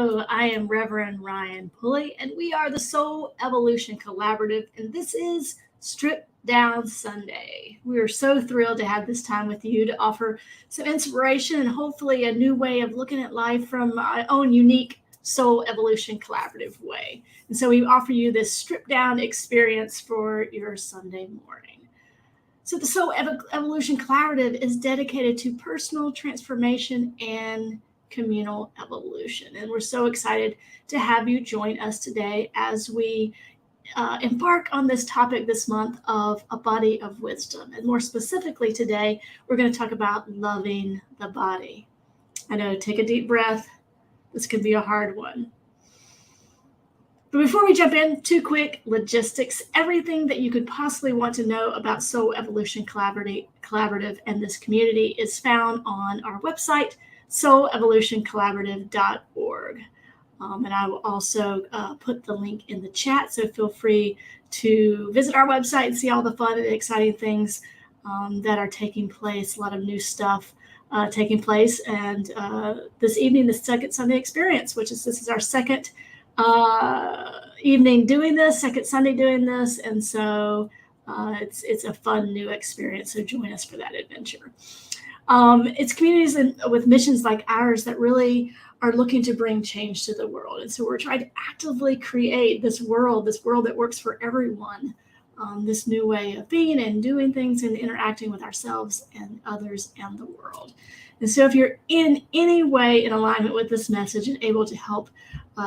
Hello, I am Reverend Ryan Pulley, and we are the Soul Evolution Collaborative, and this is Strip Down Sunday. We are so thrilled to have this time with you to offer some inspiration and hopefully a new way of looking at life from our own unique Soul Evolution Collaborative way. And so we offer you this strip down experience for your Sunday morning. So the Soul Evolution Collaborative is dedicated to personal transformation and communal evolution. And we're so excited to have you join us today as we embark on this topic this month of a body of wisdom. And more specifically today, we're going to talk about loving the body. I know, take a deep breath. This could be a hard one. But before we jump in, two quick logistics. Everything that you could possibly want to know about Soul Evolution Collaborative and this community is found on our website, soulevolutioncollaborative.org. And I will also put the link in the chat, so feel free to visit our website and see all the fun and exciting things that are taking place, a lot of new stuff taking place. And this evening, the second Sunday experience, this is our second evening doing this, second Sunday doing this. And so it's a fun new experience. So join us for that adventure. It's communities with missions like ours that really are looking to bring change to the world. And so we're trying to actively create this world that works for everyone, this new way of being and doing things and interacting with ourselves and others and the world. And so if you're in any way in alignment with this message and able to help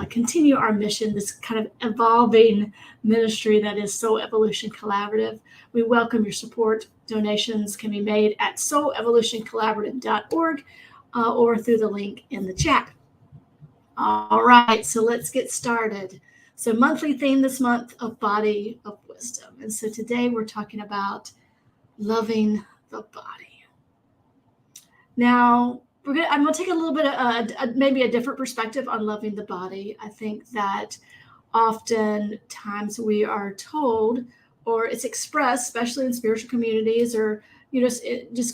continue our mission, this kind of evolving ministry that is Soul Evolution Collaborative, we welcome your support. Donations can be made at soulevolutioncollaborative.org or through the link in the chat. All right, so let's get started. So monthly theme this month of Body of Wisdom. And so today we're talking about loving the body. Now, I'm going to take a little bit of maybe a different perspective on loving the body. I think that oftentimes we are told, or it's expressed, especially in spiritual communities or just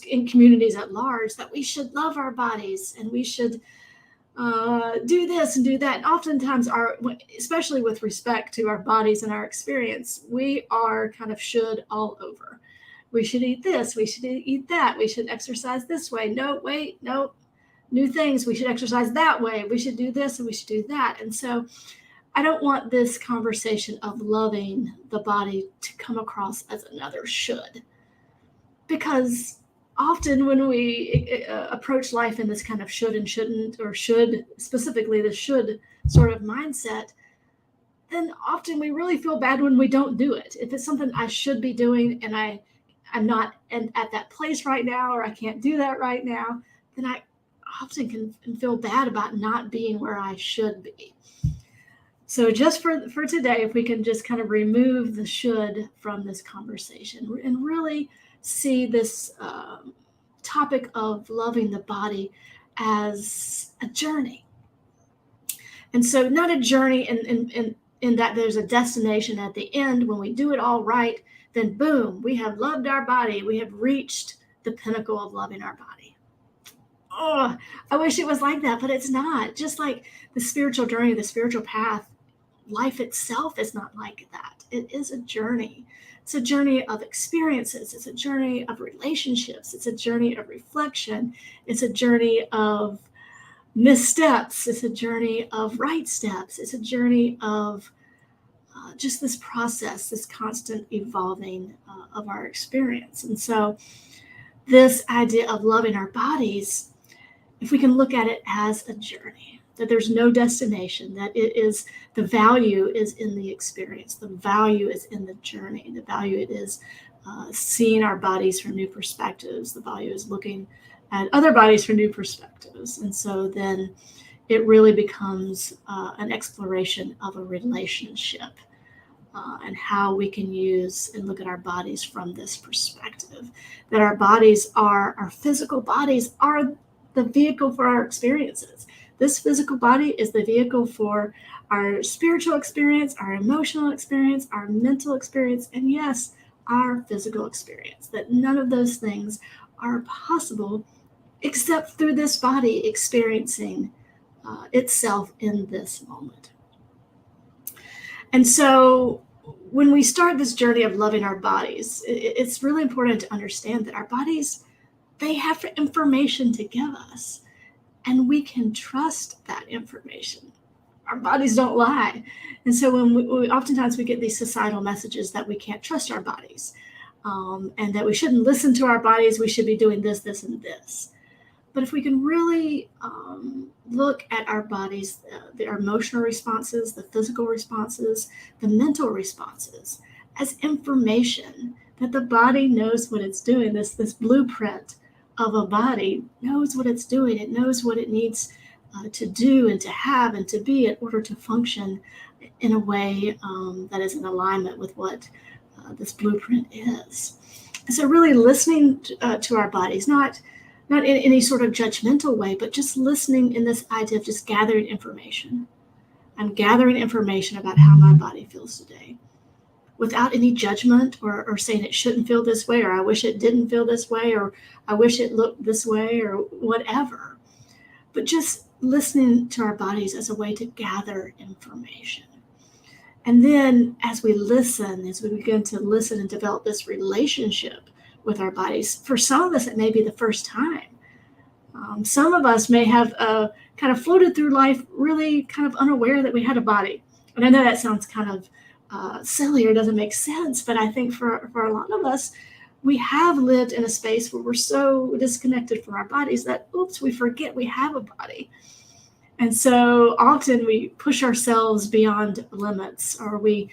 in communities at large, that we should love our bodies and we should do this and do that. And oftentimes, especially with respect to our bodies and our experience, we are kind of should all over. We should eat this. We should eat that. We should exercise this way. No, wait, no. New things. We should exercise that way. We should do this and we should do that. And so I don't want this conversation of loving the body to come across as another should. Because often when we approach life in this kind of should and shouldn't, or should, specifically the should sort of mindset, then often we really feel bad when we don't do it. If it's something I should be doing and I'm not at that place right now, or I can't do that right now, then I often can feel bad about not being where I should be. So just for today, if we can just kind of remove the should from this conversation and really see this topic of loving the body as a journey. And so not a journey in that there's a destination at the end. When we do it all right, then boom, we have loved our body. We have reached the pinnacle of loving our body. Oh, I wish it was like that, but it's not. Just like the spiritual journey, the spiritual path, life itself is not like that. It is a journey. It's a journey of experiences. It's a journey of relationships. It's a journey of reflection. It's a journey of missteps. It's a journey of right steps. It's a journey of just this process, this constant evolving of our experience. And so this idea of loving our bodies, if we can look at it as a journey, that there's no destination, that the value is in the experience, the value is in the journey, the value it is seeing our bodies from new perspectives, the value is looking at other bodies from new perspectives. And so then it really becomes an exploration of a relationship and how we can use and look at our bodies from this perspective, that our physical bodies are the vehicle for our experiences. This physical body is the vehicle for our spiritual experience, our emotional experience, our mental experience, and yes, our physical experience. That none of those things are possible except through this body experiencing itself in this moment. And so when we start this journey of loving our bodies, it's really important to understand that our bodies, they have information to give us, and we can trust that information. Our bodies don't lie. And so when we oftentimes we get these societal messages that we can't trust our bodies, and that we shouldn't listen to our bodies, we should be doing this, this, and this. But if we can really look at our bodies, our emotional responses, the physical responses, the mental responses, as information that the body knows what it's doing, this blueprint of a body knows what it's doing. It knows what it needs to do and to have and to be in order to function in a way that is in alignment with what this blueprint is. And so really listening to our bodies, not in any sort of judgmental way, but just listening in this idea of just gathering information. I'm gathering information about how my body feels today without any judgment or saying it shouldn't feel this way, or I wish it didn't feel this way, or I wish it looked this way, or whatever. But just listening to our bodies as a way to gather information. And then as we begin to listen and develop this relationship with our bodies, for some of us, it may be the first time. Some of us may have kind of floated through life really kind of unaware that we had a body. And I know that sounds kind of silly or doesn't make sense, but I think for a lot of us, we have lived in a space where we're so disconnected from our bodies that, we forget we have a body. And so often we push ourselves beyond limits, or we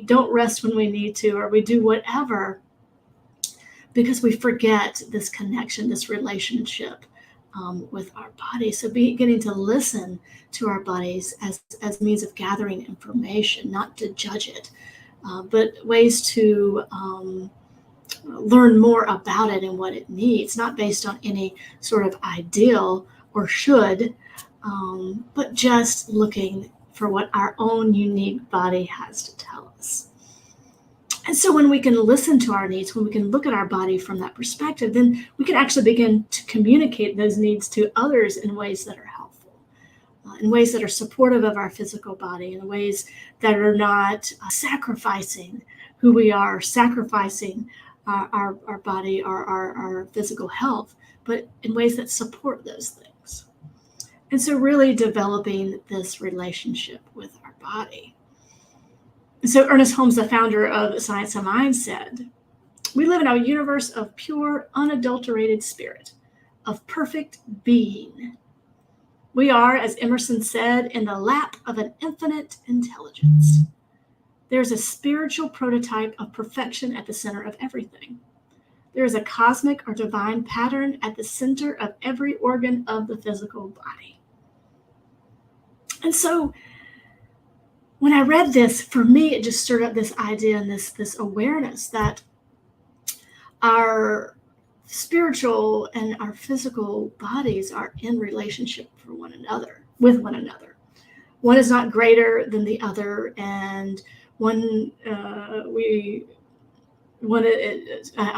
don't rest when we need to, or we do whatever because we forget this connection, this relationship with our body. So beginning to listen to our bodies as means of gathering information, not to judge it, but ways to learn more about it and what it needs, not based on any sort of ideal or should, but just looking for what our own unique body has to tell us. And so when we can listen to our needs, when we can look at our body from that perspective, then we can actually begin to communicate those needs to others in ways that are helpful, in ways that are supportive of our physical body, in ways that are not sacrificing who we are, sacrificing our body or our physical health, but in ways that support those things. And so really developing this relationship with our body. So Ernest Holmes, the founder of Science of Mind, said, "We live in a universe of pure, unadulterated spirit, of perfect being. We are, as Emerson said, in the lap of an infinite intelligence. There's a spiritual prototype of perfection at the center of everything. There is a cosmic or divine pattern at the center of every organ of the physical body." And so when I read this, for me, it just stirred up this idea and this awareness that our spiritual and our physical bodies are in relationship with one another. One is not greater than the other, and I'm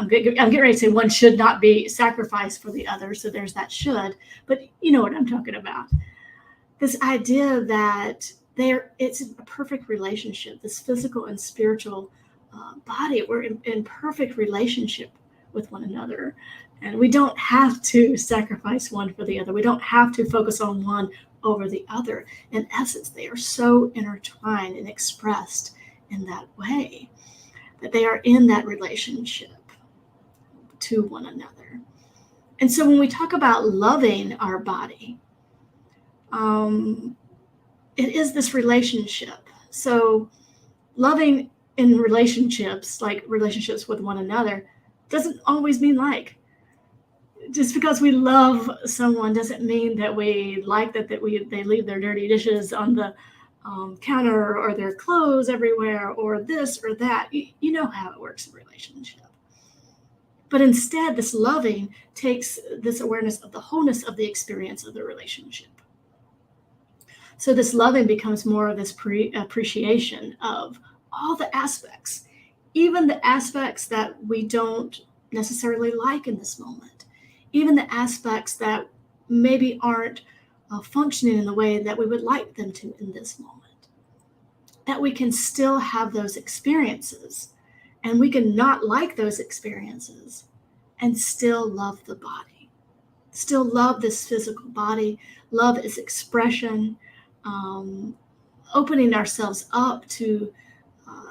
getting ready to say one should not be sacrificed for the other, so there's that should, but you know what I'm talking about. This idea that it's a perfect relationship, this physical and spiritual body, we're in perfect relationship with one another, and we don't have to sacrifice one for the other. We don't have to focus on one over the other. In essence, they are so intertwined and expressed in that way that they are in that relationship to one another. And so when we talk about loving our body, it is this relationship. So loving in relationships, like relationships with one another, doesn't always mean like. Just because we love someone doesn't mean that we like that they leave their dirty dishes on the counter, or their clothes everywhere, or this or that. You know how it works in relationship. But instead, this loving takes this awareness of the wholeness of the experience of the relationship. So this loving becomes more of this appreciation of all the aspects, even the aspects that we don't necessarily like in this moment, even the aspects that maybe aren't functioning in the way that we would like them to in this moment. That we can still have those experiences, and we can not like those experiences and still love the body, still love this physical body, love its expression, opening ourselves up to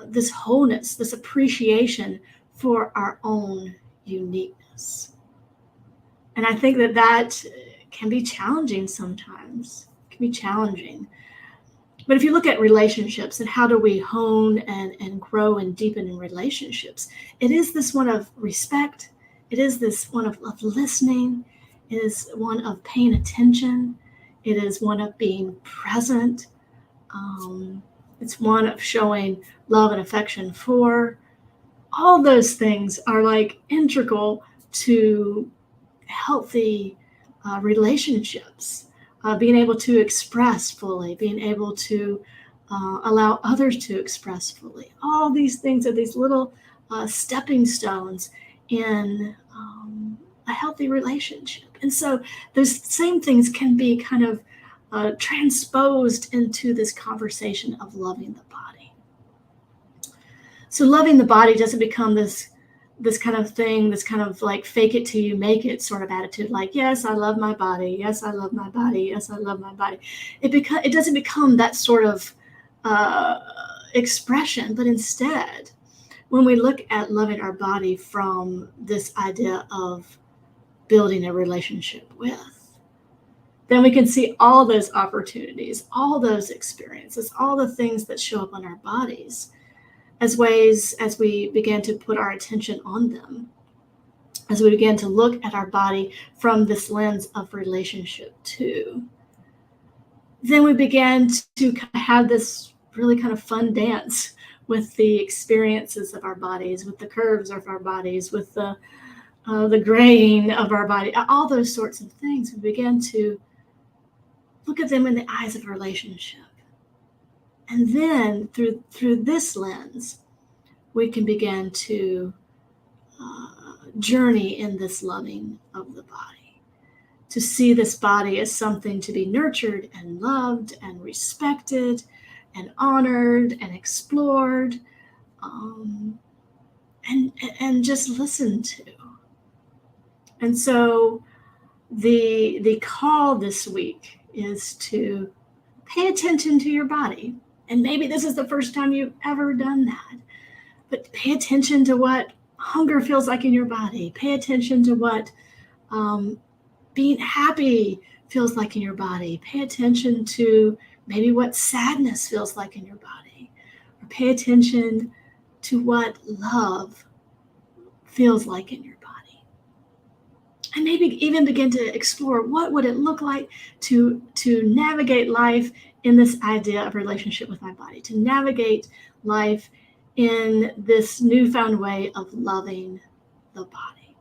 this wholeness, this appreciation for our own uniqueness. And I think that can be challenging sometimes. It can be challenging. But if you look at relationships and how do we hone and grow and deepen in relationships, it is this one of respect. It is this one of listening. It is one of paying attention. It is one of being present. It's one of showing love and affection for. All those things are like integral to healthy relationships. Being able to express fully, being able to allow others to express fully. All these things are these little stepping stones in a healthy relationship. And so those same things can be kind of transposed into this conversation of loving the body. So loving the body doesn't become this kind of thing, this kind of like fake it till you make it sort of attitude, like, yes, I love my body. Yes, I love my body. Yes, I love my body. It doesn't become that sort of expression, but instead, when we look at loving our body from this idea of building a relationship with, then we can see all those opportunities, all those experiences, all the things that show up on our bodies as ways as we begin to put our attention on them, as we begin to look at our body from this lens of relationship too. Then we began to have this really kind of fun dance with the experiences of our bodies, with the curves of our bodies, with the graying of our body, all those sorts of things. We began to look at them in the eyes of a relationship. And then through this lens, we can begin to journey in this loving of the body, to see this body as something to be nurtured and loved and respected and honored and explored, and just listened to. And so the call this week is to pay attention to your body. And maybe this is the first time you've ever done that. But pay attention to what hunger feels like in your body. Pay attention to what being happy feels like in your body. Pay attention to maybe what sadness feels like in your body. Or pay attention to what love feels like in your body. And maybe even begin to explore what would it look like to navigate life in this idea of relationship with my body, to navigate life in this newfound way of loving the body.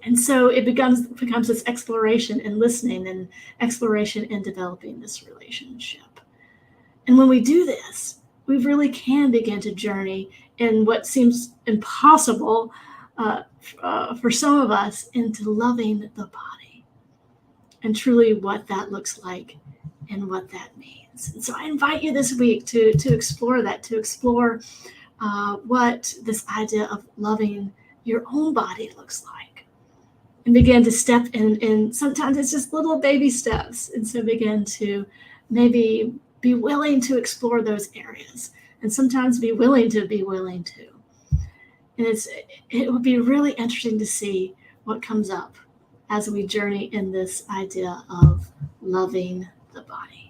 And so it becomes this exploration and listening and exploration in developing this relationship. And when we do this, we really can begin to journey in what seems impossible for some of us into loving the body and truly what that looks like and what that means. And so I invite you this week to explore that, to explore what this idea of loving your own body looks like, and begin to step in. Sometimes it's just little baby steps. And so begin to maybe be willing to explore those areas, and sometimes be willing to. And it would be really interesting to see what comes up as we journey in this idea of loving the body.